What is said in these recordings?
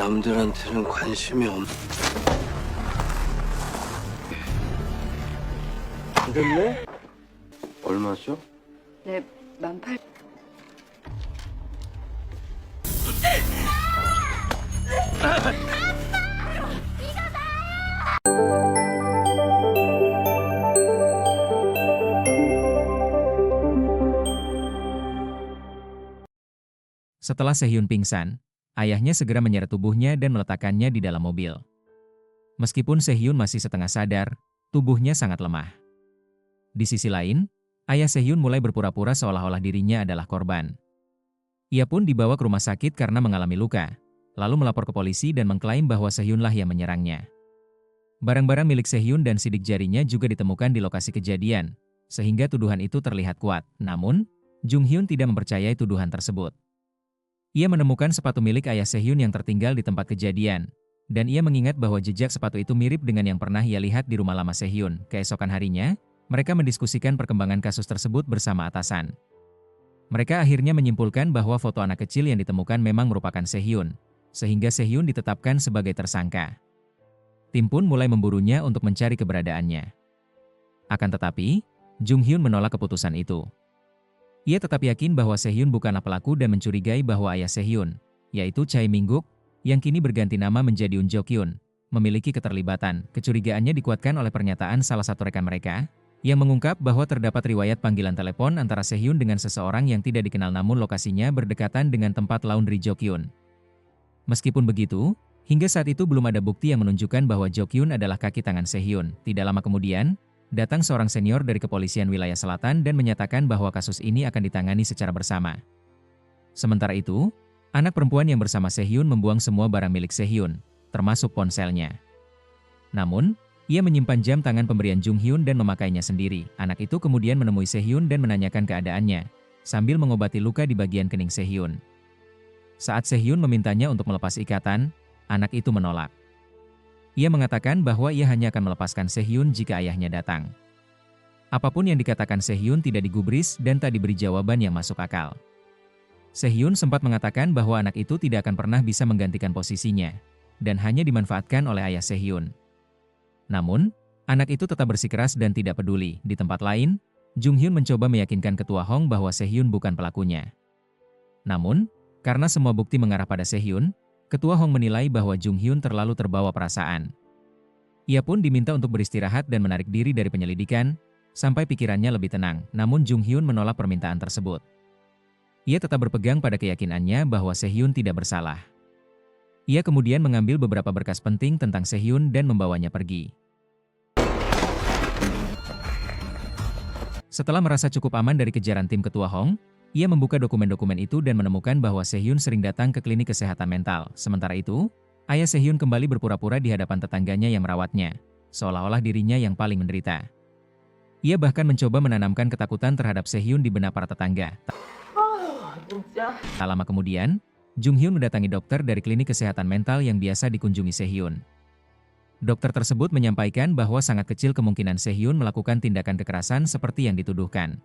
남들한테는 관심이 없. 안 됐네? 얼마죠? 네, 18,000. Setelah Sehyun pingsan, ayahnya segera menyeret tubuhnya dan meletakkannya di dalam mobil. Meskipun Sehyun masih setengah sadar, tubuhnya sangat lemah. Di sisi lain, ayah Sehyun mulai berpura-pura seolah-olah dirinya adalah korban. Ia pun dibawa ke rumah sakit karena mengalami luka, lalu melapor ke polisi dan mengklaim bahwa Sehyunlah yang menyerangnya. Barang-barang milik Sehyun dan sidik jarinya juga ditemukan di lokasi kejadian, sehingga tuduhan itu terlihat kuat. Namun, Jung Hyun tidak mempercayai tuduhan tersebut. Ia menemukan sepatu milik ayah Sehyun yang tertinggal di tempat kejadian, dan ia mengingat bahwa jejak sepatu itu mirip dengan yang pernah ia lihat di rumah lama Sehyun. Keesokan harinya, mereka mendiskusikan perkembangan kasus tersebut bersama atasan. Mereka akhirnya menyimpulkan bahwa foto anak kecil yang ditemukan memang merupakan Sehyun, sehingga Sehyun ditetapkan sebagai tersangka. Tim pun mulai memburunya untuk mencari keberadaannya. Akan tetapi, Jung Hyun menolak keputusan itu. Ia tetap yakin bahwa Sehyun bukanlah pelaku dan mencurigai bahwa ayah Sehyun, yaitu Chae Mingguk, yang kini berganti nama menjadi Eun Jo-kyun, memiliki keterlibatan. Kecurigaannya dikuatkan oleh pernyataan salah satu rekan mereka, yang mengungkap bahwa terdapat riwayat panggilan telepon antara Sehyun dengan seseorang yang tidak dikenal namun lokasinya berdekatan dengan tempat laundry Jo-kyun. Meskipun begitu, hingga saat itu belum ada bukti yang menunjukkan bahwa Jo-kyun adalah kaki tangan Sehyun. Tidak lama kemudian, datang seorang senior dari kepolisian wilayah selatan dan menyatakan bahwa kasus ini akan ditangani secara bersama. Sementara itu, anak perempuan yang bersama Sehyun membuang semua barang milik Sehyun, termasuk ponselnya. Namun, ia menyimpan jam tangan pemberian Jung Hyun dan memakainya sendiri. Anak itu kemudian menemui Sehyun dan menanyakan keadaannya, sambil mengobati luka di bagian kening Sehyun. Saat Sehyun memintanya untuk melepas ikatan, anak itu menolak. Ia mengatakan bahwa ia hanya akan melepaskan Sehyun jika ayahnya datang. Apapun yang dikatakan Sehyun tidak digubris dan tak diberi jawaban yang masuk akal. Sehyun sempat mengatakan bahwa anak itu tidak akan pernah bisa menggantikan posisinya, dan hanya dimanfaatkan oleh ayah Sehyun. Namun, anak itu tetap bersikeras dan tidak peduli. Di tempat lain, Jung Hyun mencoba meyakinkan Ketua Hong bahwa Sehyun bukan pelakunya. Namun, karena semua bukti mengarah pada Sehyun, Ketua Hong menilai bahwa Jung Hyun terlalu terbawa perasaan. Ia pun diminta untuk beristirahat dan menarik diri dari penyelidikan, sampai pikirannya lebih tenang. Namun Jung Hyun menolak permintaan tersebut. Ia tetap berpegang pada keyakinannya bahwa Sehyun tidak bersalah. Ia kemudian mengambil beberapa berkas penting tentang Sehyun dan membawanya pergi. Setelah merasa cukup aman dari kejaran tim Ketua Hong, ia membuka dokumen-dokumen itu dan menemukan bahwa Sehyun sering datang ke klinik kesehatan mental. Sementara itu, ayah Sehyun kembali berpura-pura di hadapan tetangganya yang merawatnya, seolah-olah dirinya yang paling menderita. Ia bahkan mencoba menanamkan ketakutan terhadap Sehyun di benak para tetangga. Tak lama kemudian, Jung Hyun mendatangi dokter dari klinik kesehatan mental yang biasa dikunjungi Sehyun. Dokter tersebut menyampaikan bahwa sangat kecil kemungkinan Sehyun melakukan tindakan kekerasan seperti yang dituduhkan.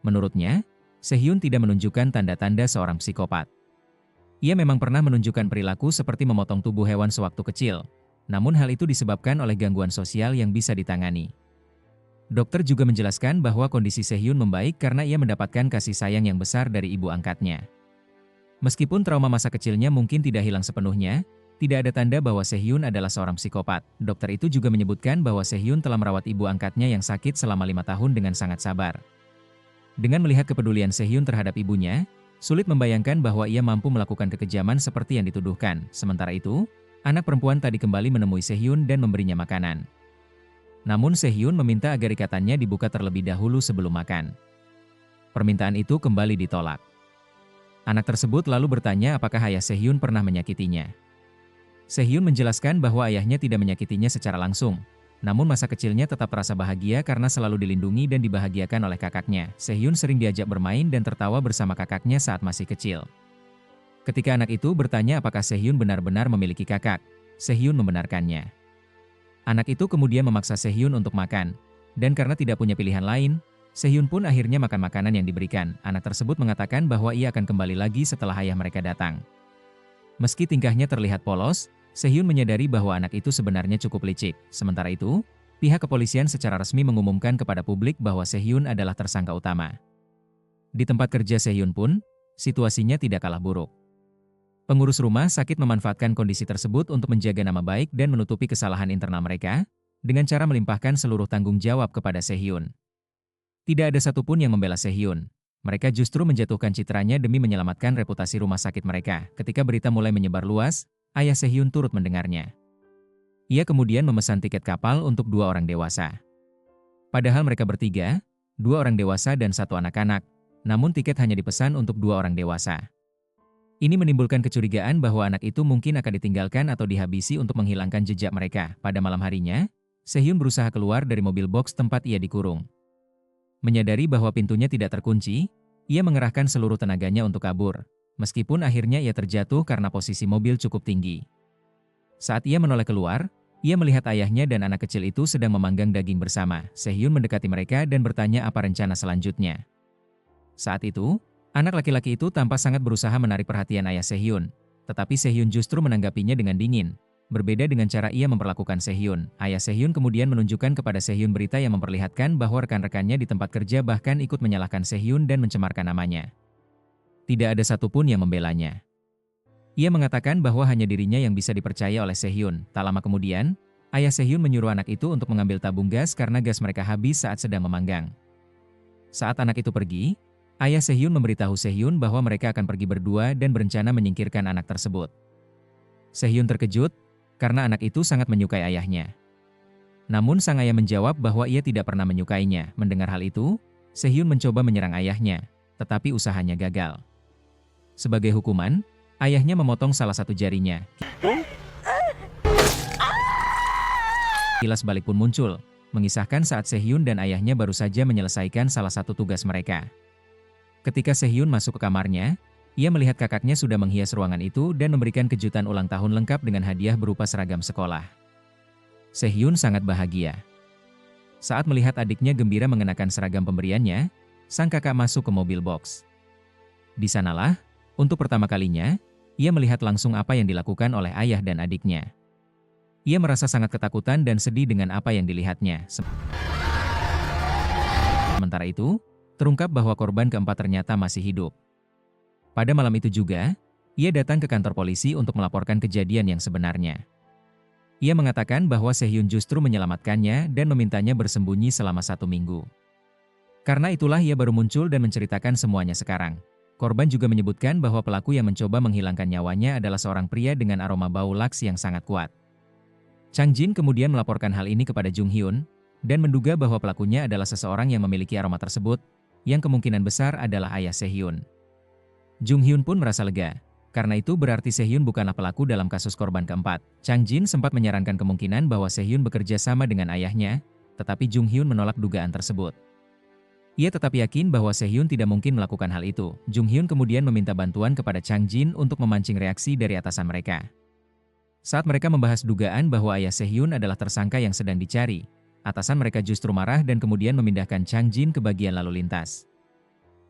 Menurutnya, Sehyun tidak menunjukkan tanda-tanda seorang psikopat. Ia memang pernah menunjukkan perilaku seperti memotong tubuh hewan sewaktu kecil, namun hal itu disebabkan oleh gangguan sosial yang bisa ditangani. Dokter juga menjelaskan bahwa kondisi Sehyun membaik karena ia mendapatkan kasih sayang yang besar dari ibu angkatnya. Meskipun trauma masa kecilnya mungkin tidak hilang sepenuhnya, tidak ada tanda bahwa Sehyun adalah seorang psikopat. Dokter itu juga menyebutkan bahwa Sehyun telah merawat ibu angkatnya yang sakit selama 5 tahun dengan sangat sabar. Dengan melihat kepedulian Sehyun terhadap ibunya, sulit membayangkan bahwa ia mampu melakukan kekejaman seperti yang dituduhkan. Sementara itu, anak perempuan tadi kembali menemui Sehyun dan memberinya makanan. Namun Sehyun meminta agar ikatannya dibuka terlebih dahulu sebelum makan. Permintaan itu kembali ditolak. Anak tersebut lalu bertanya apakah ayah Sehyun pernah menyakitinya. Sehyun menjelaskan bahwa ayahnya tidak menyakitinya secara langsung. Namun masa kecilnya tetap terasa bahagia karena selalu dilindungi dan dibahagiakan oleh kakaknya. Sehyun sering diajak bermain dan tertawa bersama kakaknya saat masih kecil. Ketika anak itu bertanya apakah Sehyun benar-benar memiliki kakak, Sehyun membenarkannya. Anak itu kemudian memaksa Sehyun untuk makan, dan karena tidak punya pilihan lain, Sehyun pun akhirnya makan makanan yang diberikan. Anak tersebut mengatakan bahwa ia akan kembali lagi setelah ayah mereka datang. Meski tingkahnya terlihat polos, Sehyun menyadari bahwa anak itu sebenarnya cukup licik. Sementara itu, pihak kepolisian secara resmi mengumumkan kepada publik bahwa Sehyun adalah tersangka utama. Di tempat kerja Sehyun pun, situasinya tidak kalah buruk. Pengurus rumah sakit memanfaatkan kondisi tersebut untuk menjaga nama baik dan menutupi kesalahan internal mereka, dengan cara melimpahkan seluruh tanggung jawab kepada Sehyun. Tidak ada satupun yang membela Sehyun. Mereka justru menjatuhkan citranya demi menyelamatkan reputasi rumah sakit mereka. Ketika berita mulai menyebar luas, ayah Sehyun turut mendengarnya. Ia kemudian memesan tiket kapal untuk 2 orang dewasa. Padahal mereka bertiga, 2 orang dewasa dan 1 anak-anak, namun tiket hanya dipesan untuk 2 orang dewasa. Ini menimbulkan kecurigaan bahwa anak itu mungkin akan ditinggalkan atau dihabisi untuk menghilangkan jejak mereka. Pada malam harinya, Sehyun berusaha keluar dari mobil box tempat ia dikurung. Menyadari bahwa pintunya tidak terkunci, ia mengerahkan seluruh tenaganya untuk kabur. Meskipun akhirnya ia terjatuh karena posisi mobil cukup tinggi. Saat ia menoleh keluar, ia melihat ayahnya dan anak kecil itu sedang memanggang daging bersama. Sehyun mendekati mereka dan bertanya apa rencana selanjutnya. Saat itu, anak laki-laki itu tampak sangat berusaha menarik perhatian ayah Sehyun. Tetapi Sehyun justru menanggapinya dengan dingin. Berbeda dengan cara ia memperlakukan Sehyun, ayah Sehyun kemudian menunjukkan kepada Sehyun berita yang memperlihatkan bahwa rekan-rekannya di tempat kerja bahkan ikut menyalahkan Sehyun dan mencemarkan namanya. Tidak ada satupun yang membelanya. Ia mengatakan bahwa hanya dirinya yang bisa dipercaya oleh Sehyun. Tak lama kemudian, ayah Sehyun menyuruh anak itu untuk mengambil tabung gas karena gas mereka habis saat sedang memanggang. Saat anak itu pergi, ayah Sehyun memberitahu Sehyun bahwa mereka akan pergi berdua dan berencana menyingkirkan anak tersebut. Sehyun terkejut, karena anak itu sangat menyukai ayahnya. Namun sang ayah menjawab bahwa ia tidak pernah menyukainya. Mendengar hal itu, Sehyun mencoba menyerang ayahnya, tetapi usahanya gagal. Sebagai hukuman, ayahnya memotong salah satu jarinya. Kilas balik pun muncul, mengisahkan saat Sehyun dan ayahnya baru saja menyelesaikan salah satu tugas mereka. Ketika Sehyun masuk ke kamarnya, ia melihat kakaknya sudah menghias ruangan itu dan memberikan kejutan ulang tahun lengkap dengan hadiah berupa seragam sekolah. Sehyun sangat bahagia. Saat melihat adiknya gembira mengenakan seragam pemberiannya, sang kakak masuk ke mobil box. Di sanalah, untuk pertama kalinya, ia melihat langsung apa yang dilakukan oleh ayah dan adiknya. Ia merasa sangat ketakutan dan sedih dengan apa yang dilihatnya. Sementara itu, terungkap bahwa korban keempat ternyata masih hidup. Pada malam itu juga, ia datang ke kantor polisi untuk melaporkan kejadian yang sebenarnya. Ia mengatakan bahwa Sehyun justru menyelamatkannya dan memintanya bersembunyi selama 1 minggu. Karena itulah ia baru muncul dan menceritakan semuanya sekarang. Korban juga menyebutkan bahwa pelaku yang mencoba menghilangkan nyawanya adalah seorang pria dengan aroma bau laks yang sangat kuat. Chang Jin kemudian melaporkan hal ini kepada Jung Hyun, dan menduga bahwa pelakunya adalah seseorang yang memiliki aroma tersebut, yang kemungkinan besar adalah ayah Sehyun. Jung Hyun pun merasa lega, karena itu berarti Sehyun bukanlah pelaku dalam kasus korban keempat. Chang Jin sempat menyarankan kemungkinan bahwa Sehyun bekerja sama dengan ayahnya, tetapi Jung Hyun menolak dugaan tersebut. Ia tetap yakin bahwa Sehyun tidak mungkin melakukan hal itu. Jung Hyun kemudian meminta bantuan kepada Chang Jin untuk memancing reaksi dari atasan mereka. Saat mereka membahas dugaan bahwa ayah Sehyun adalah tersangka yang sedang dicari, atasan mereka justru marah dan kemudian memindahkan Chang Jin ke bagian lalu lintas.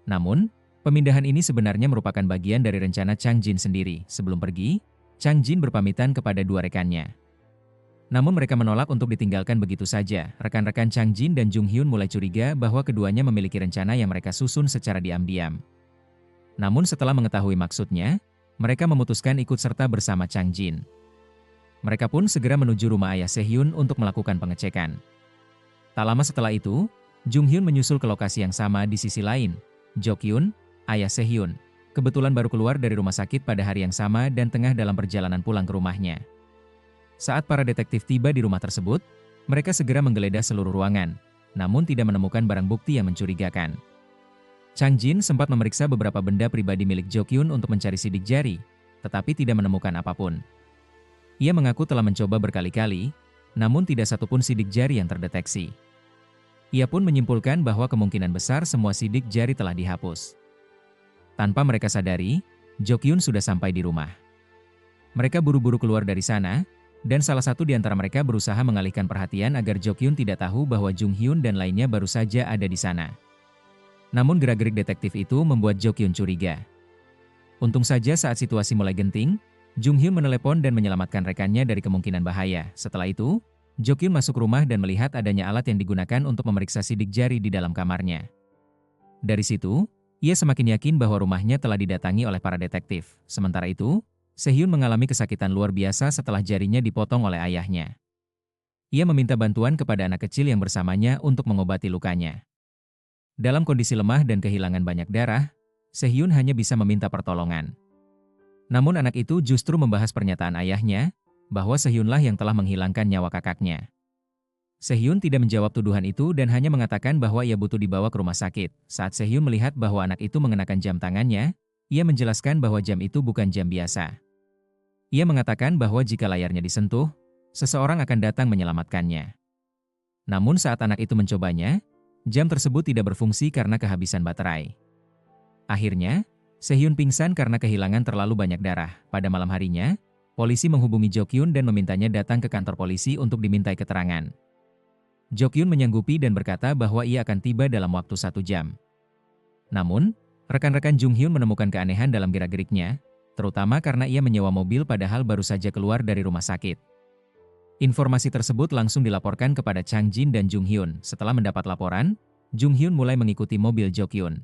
Namun, pemindahan ini sebenarnya merupakan bagian dari rencana Chang Jin sendiri. Sebelum pergi, Chang Jin berpamitan kepada 2 rekannya. Namun mereka menolak untuk ditinggalkan begitu saja. Rekan-rekan Chang Jin dan Jung Hyun mulai curiga bahwa keduanya memiliki rencana yang mereka susun secara diam-diam. Namun setelah mengetahui maksudnya, mereka memutuskan ikut serta bersama Chang Jin. Mereka pun segera menuju rumah ayah Sehyun untuk melakukan pengecekan. Tak lama setelah itu, Jung Hyun menyusul ke lokasi yang sama di sisi lain. Jo Kyun, ayah Sehyun, kebetulan baru keluar dari rumah sakit pada hari yang sama dan tengah dalam perjalanan pulang ke rumahnya. Saat para detektif tiba di rumah tersebut, mereka segera menggeledah seluruh ruangan, namun tidak menemukan barang bukti yang mencurigakan. Chang Jin sempat memeriksa beberapa benda pribadi milik Jo Kyun untuk mencari sidik jari, tetapi tidak menemukan apapun. Ia mengaku telah mencoba berkali-kali, namun tidak satupun sidik jari yang terdeteksi. Ia pun menyimpulkan bahwa kemungkinan besar semua sidik jari telah dihapus. Tanpa mereka sadari, Jo Kyun sudah sampai di rumah. Mereka buru-buru keluar dari sana, dan salah satu di antara mereka berusaha mengalihkan perhatian agar Jo Kyun tidak tahu bahwa Jung Hyun dan lainnya baru saja ada di sana. Namun gerak-gerik detektif itu membuat Jo Kyun curiga. Untung saja saat situasi mulai genting, Jung Hyun menelepon dan menyelamatkan rekannya dari kemungkinan bahaya. Setelah itu, Jo Kyun masuk rumah dan melihat adanya alat yang digunakan untuk memeriksa sidik jari di dalam kamarnya. Dari situ, ia semakin yakin bahwa rumahnya telah didatangi oleh para detektif. Sementara itu, Sehyun mengalami kesakitan luar biasa setelah jarinya dipotong oleh ayahnya. Ia meminta bantuan kepada anak kecil yang bersamanya untuk mengobati lukanya. Dalam kondisi lemah dan kehilangan banyak darah, Sehyun hanya bisa meminta pertolongan. Namun anak itu justru membahas pernyataan ayahnya, bahwa Sehyunlah yang telah menghilangkan nyawa kakaknya. Sehyun tidak menjawab tuduhan itu dan hanya mengatakan bahwa ia butuh dibawa ke rumah sakit. Saat Sehyun melihat bahwa anak itu mengenakan jam tangannya, ia menjelaskan bahwa jam itu bukan jam biasa. Ia mengatakan bahwa jika layarnya disentuh, seseorang akan datang menyelamatkannya. Namun saat anak itu mencobanya, jam tersebut tidak berfungsi karena kehabisan baterai. Akhirnya, Sehyun pingsan karena kehilangan terlalu banyak darah. Pada malam harinya, polisi menghubungi Jo Kyun dan memintanya datang ke kantor polisi untuk dimintai keterangan. Jo Kyun menyanggupi dan berkata bahwa ia akan tiba dalam waktu 1 jam. Namun, rekan-rekan Jung Hyun menemukan keanehan dalam gerak-geriknya, terutama karena ia menyewa mobil padahal baru saja keluar dari rumah sakit. Informasi tersebut langsung dilaporkan kepada Chang Jin dan Jung Hyun. Setelah mendapat laporan, Jung Hyun mulai mengikuti mobil Jo Kyun.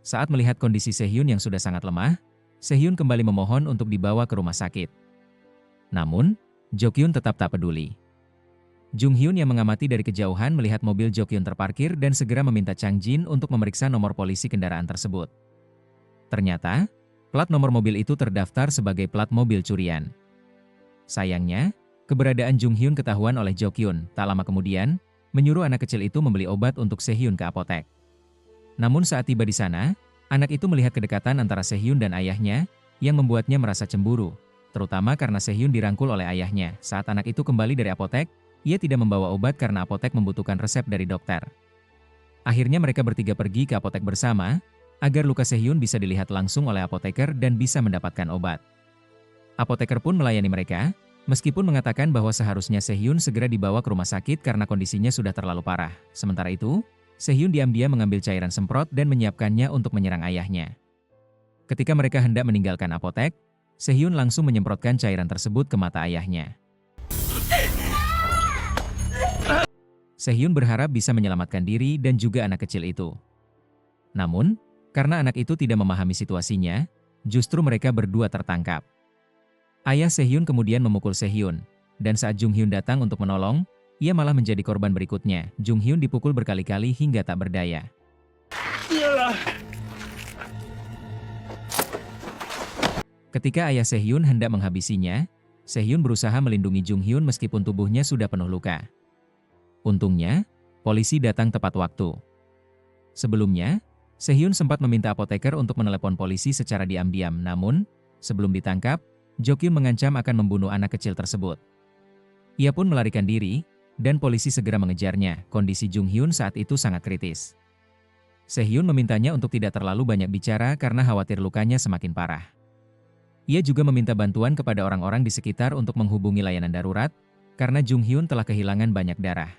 Saat melihat kondisi Sehyun yang sudah sangat lemah, Sehyun kembali memohon untuk dibawa ke rumah sakit. Namun, Jo Kyun tetap tak peduli. Jung Hyun yang mengamati dari kejauhan melihat mobil Jo Kyun terparkir dan segera meminta Chang Jin untuk memeriksa nomor polisi kendaraan tersebut. Ternyata, plat nomor mobil itu terdaftar sebagai plat mobil curian. Sayangnya, keberadaan Jung Hyun ketahuan oleh Jo Kyun. Tak lama kemudian, menyuruh anak kecil itu membeli obat untuk Sehyun ke apotek. Namun saat tiba di sana, anak itu melihat kedekatan antara Sehyun dan ayahnya, yang membuatnya merasa cemburu, terutama karena Sehyun dirangkul oleh ayahnya. Saat anak itu kembali dari apotek, ia tidak membawa obat karena apotek membutuhkan resep dari dokter. Akhirnya mereka bertiga pergi ke apotek bersama, agar luka Sehyun bisa dilihat langsung oleh apoteker dan bisa mendapatkan obat. Apoteker pun melayani mereka, meskipun mengatakan bahwa seharusnya Sehyun segera dibawa ke rumah sakit karena kondisinya sudah terlalu parah. Sementara itu, Sehyun diam-diam mengambil cairan semprot dan menyiapkannya untuk menyerang ayahnya. Ketika mereka hendak meninggalkan apotek, Sehyun langsung menyemprotkan cairan tersebut ke mata ayahnya. Sehyun berharap bisa menyelamatkan diri dan juga anak kecil itu. Namun, karena anak itu tidak memahami situasinya, justru mereka berdua tertangkap. Ayah Sehyun kemudian memukul Sehyun, dan saat Jung Hyun datang untuk menolong, ia malah menjadi korban berikutnya. Jung Hyun dipukul berkali-kali hingga tak berdaya. Ketika ayah Sehyun hendak menghabisinya, Sehyun berusaha melindungi Jung Hyun meskipun tubuhnya sudah penuh luka. Untungnya, polisi datang tepat waktu. Sebelumnya, Sehyun sempat meminta apoteker untuk menelepon polisi secara diam-diam. Namun, sebelum ditangkap, Jo Kyun mengancam akan membunuh anak kecil tersebut. Ia pun melarikan diri, dan polisi segera mengejarnya. Kondisi Jung Hyun saat itu sangat kritis. Sehyun memintanya untuk tidak terlalu banyak bicara karena khawatir lukanya semakin parah. Ia juga meminta bantuan kepada orang-orang di sekitar untuk menghubungi layanan darurat, karena Jung Hyun telah kehilangan banyak darah.